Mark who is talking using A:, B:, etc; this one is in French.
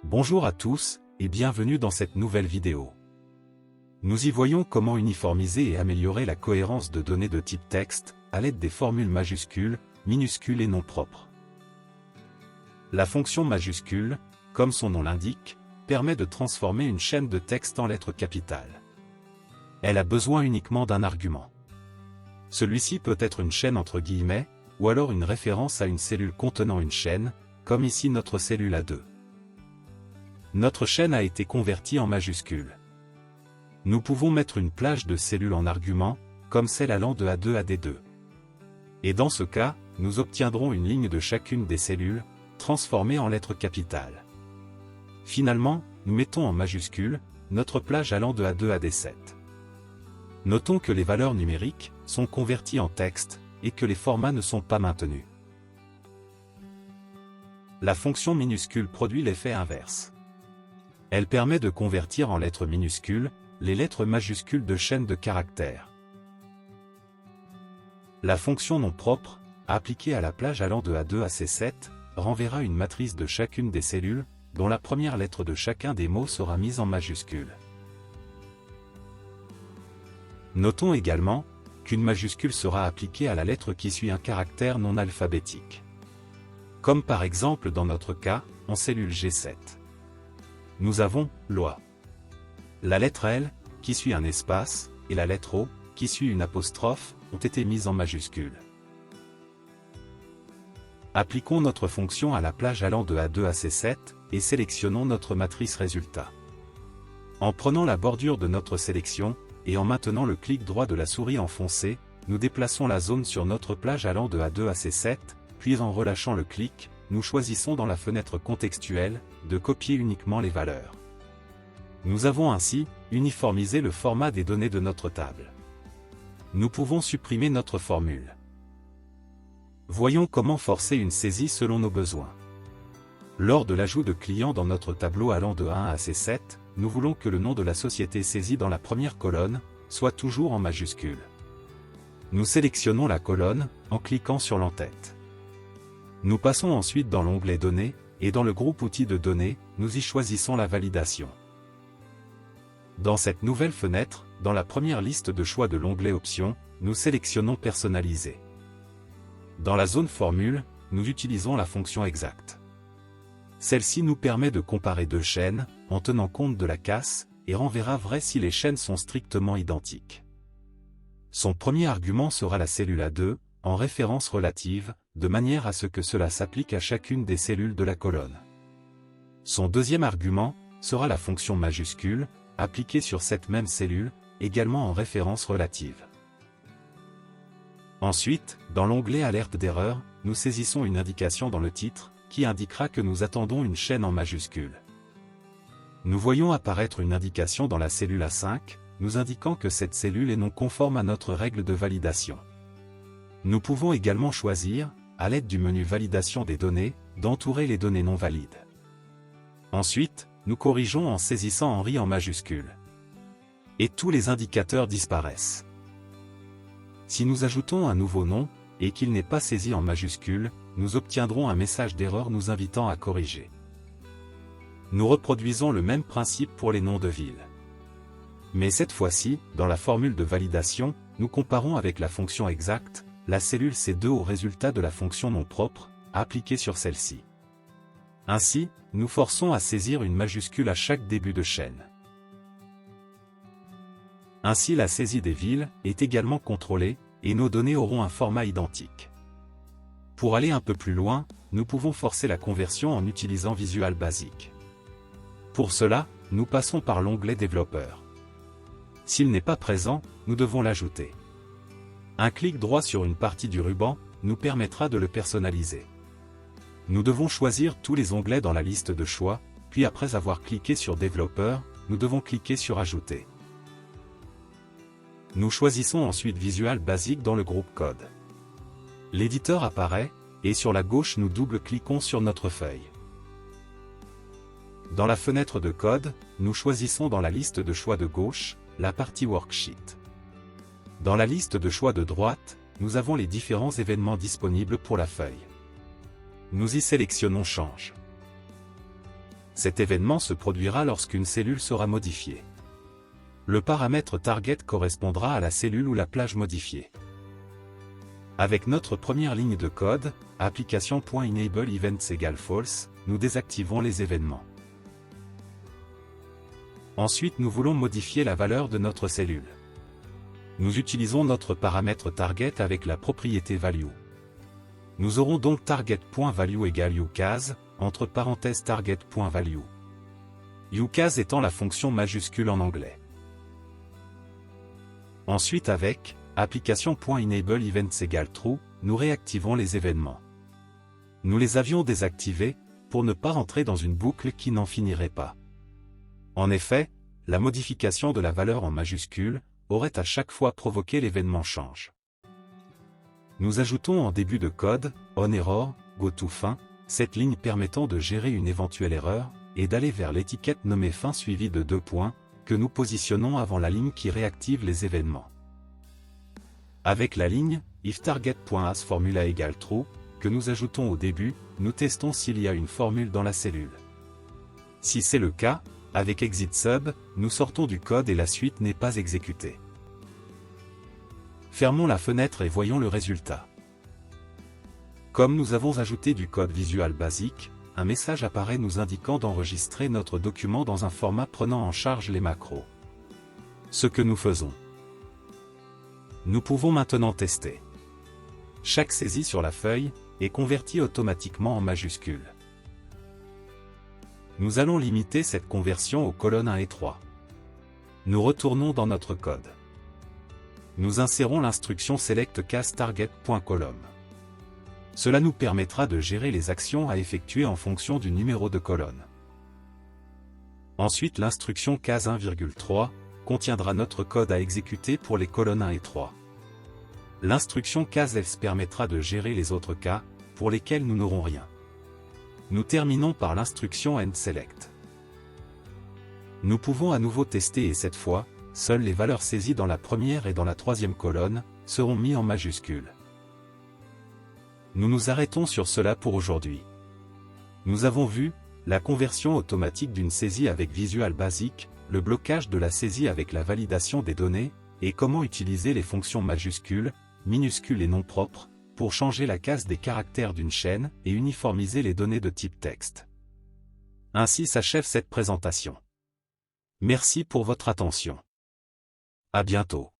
A: Bonjour à tous, et bienvenue dans cette nouvelle vidéo. Nous y voyons comment uniformiser et améliorer la cohérence de données de type texte, à l'aide des formules majuscules, minuscules et non propres. La fonction majuscule, comme son nom l'indique, permet de transformer une chaîne de texte en lettres capitales. Elle a besoin uniquement d'un argument. Celui-ci peut être une chaîne entre guillemets, ou alors une référence à une cellule contenant une chaîne, comme ici notre cellule A2. Notre chaîne a été convertie en majuscule. Nous pouvons mettre une plage de cellules en argument, comme celle allant de A2 à D2. Et dans ce cas, nous obtiendrons une ligne de chacune des cellules, transformée en lettres capitales. Finalement, nous mettons en majuscule, notre plage allant de A2 à D7. Notons que les valeurs numériques sont converties en texte, et que les formats ne sont pas maintenus. La fonction minuscule produit l'effet inverse. Elle permet de convertir en lettres minuscules, les lettres majuscules de chaînes de caractères. La fonction non propre, appliquée à la plage allant de A2 à C7, renverra une matrice de chacune des cellules, dont la première lettre de chacun des mots sera mise en majuscule. Notons également qu'une majuscule sera appliquée à la lettre qui suit un caractère non alphabétique. Comme par exemple dans notre cas, en cellule G7. Nous avons loi. La lettre L, qui suit un espace, et la lettre O, qui suit une apostrophe, ont été mises en majuscule. Appliquons notre fonction à la plage allant de A2 à C7, et sélectionnons notre matrice résultat. En prenant la bordure de notre sélection, et en maintenant le clic droit de la souris enfoncé, nous déplaçons la zone sur notre plage allant de A2 à C7, puis en relâchant le clic, nous choisissons dans la fenêtre contextuelle, de copier uniquement les valeurs. Nous avons ainsi uniformisé le format des données de notre table. Nous pouvons supprimer notre formule. Voyons comment forcer une saisie selon nos besoins. Lors de l'ajout de clients dans notre tableau allant de A1 à C7, nous voulons que le nom de la société saisie dans la première colonne soit toujours en majuscule. Nous sélectionnons la colonne en cliquant sur l'en-tête. Nous passons ensuite dans l'onglet Données, et dans le groupe Outils de données, nous y choisissons la validation. Dans cette nouvelle fenêtre, dans la première liste de choix de l'onglet Options, nous sélectionnons Personnaliser. Dans la zone Formule, nous utilisons la fonction exact. Celle-ci nous permet de comparer deux chaînes, en tenant compte de la casse, et renverra vrai si les chaînes sont strictement identiques. Son premier argument sera la cellule A2, en référence relative, de manière à ce que cela s'applique à chacune des cellules de la colonne. Son deuxième argument sera la fonction majuscule, appliquée sur cette même cellule, également en référence relative. Ensuite, dans l'onglet Alerte d'erreur, nous saisissons une indication dans le titre, qui indiquera que nous attendons une chaîne en majuscule. Nous voyons apparaître une indication dans la cellule A5, nous indiquant que cette cellule est non conforme à notre règle de validation. Nous pouvons également choisir, à l'aide du menu Validation des données, d'entourer les données non valides. Ensuite, nous corrigeons en saisissant Henri en majuscule. Et tous les indicateurs disparaissent. Si nous ajoutons un nouveau nom, et qu'il n'est pas saisi en majuscule, nous obtiendrons un message d'erreur nous invitant à corriger. Nous reproduisons le même principe pour les noms de villes. Mais cette fois-ci, dans la formule de validation, nous comparons avec la fonction exact, la cellule C2 au résultat de la fonction non propre, appliquée sur celle-ci. Ainsi, nous forçons à saisir une majuscule à chaque début de chaîne. Ainsi la saisie des villes est également contrôlée, et nos données auront un format identique. Pour aller un peu plus loin, nous pouvons forcer la conversion en utilisant Visual Basic. Pour cela, nous passons par l'onglet Développeur. S'il n'est pas présent, nous devons l'ajouter. Un clic droit sur une partie du ruban nous permettra de le personnaliser. Nous devons choisir tous les onglets dans la liste de choix, puis après avoir cliqué sur Développeur, nous devons cliquer sur Ajouter. Nous choisissons ensuite Visual Basic dans le groupe Code. L'éditeur apparaît, et sur la gauche nous double-cliquons sur notre feuille. Dans la fenêtre de code, nous choisissons dans la liste de choix de gauche, la partie Worksheet. Dans la liste de choix de droite, nous avons les différents événements disponibles pour la feuille. Nous y sélectionnons Change. Cet événement se produira lorsqu'une cellule sera modifiée. Le paramètre target correspondra à la cellule ou la plage modifiée. Avec notre première ligne de code, application.enableEvents égale false, nous désactivons les événements. Ensuite nous voulons modifier la valeur de notre cellule. Nous utilisons notre paramètre target avec la propriété value. Nous aurons donc target.value égale ucas, entre parenthèses target.value. Ucas étant la fonction majuscule en anglais. Ensuite avec application.enableEvents égale true, nous réactivons les événements. Nous les avions désactivés, pour ne pas rentrer dans une boucle qui n'en finirait pas. En effet, la modification de la valeur en majuscule aurait à chaque fois provoqué l'événement change. Nous ajoutons en début de code, onError, goToFin, cette ligne permettant de gérer une éventuelle erreur, et d'aller vers l'étiquette nommée fin suivie de 2 points, que nous positionnons avant la ligne qui réactive les événements. Avec la ligne ifTarget.asFormula égale true, que nous ajoutons au début, nous testons s'il y a une formule dans la cellule. Si c'est le cas, avec exitSub, nous sortons du code et la suite n'est pas exécutée. Fermons la fenêtre et voyons le résultat. Comme nous avons ajouté du code Visual Basic, un message apparaît nous indiquant d'enregistrer notre document dans un format prenant en charge les macros. Ce que nous faisons. Nous pouvons maintenant tester. Chaque saisie sur la feuille est convertie automatiquement en majuscule. Nous allons limiter cette conversion aux colonnes 1 et 3. Nous retournons dans notre code. Nous insérons l'instruction selectCasTarget.column. Cela nous permettra de gérer les actions à effectuer en fonction du numéro de colonne. Ensuite l'instruction case 1,3 contiendra notre code à exécuter pour les colonnes 1 et 3. L'instruction caseElse permettra de gérer les autres cas, pour lesquels nous n'aurons rien. Nous terminons par l'instruction endSelect. Nous pouvons à nouveau tester et cette fois, seules les valeurs saisies dans la première et dans la troisième colonne seront mises en majuscules. Nous nous arrêtons sur cela pour aujourd'hui. Nous avons vu la conversion automatique d'une saisie avec Visual Basic, le blocage de la saisie avec la validation des données, et comment utiliser les fonctions majuscules, minuscules et non propres, pour changer la case des caractères d'une chaîne et uniformiser les données de type texte. Ainsi s'achève cette présentation. Merci pour votre attention. À bientôt.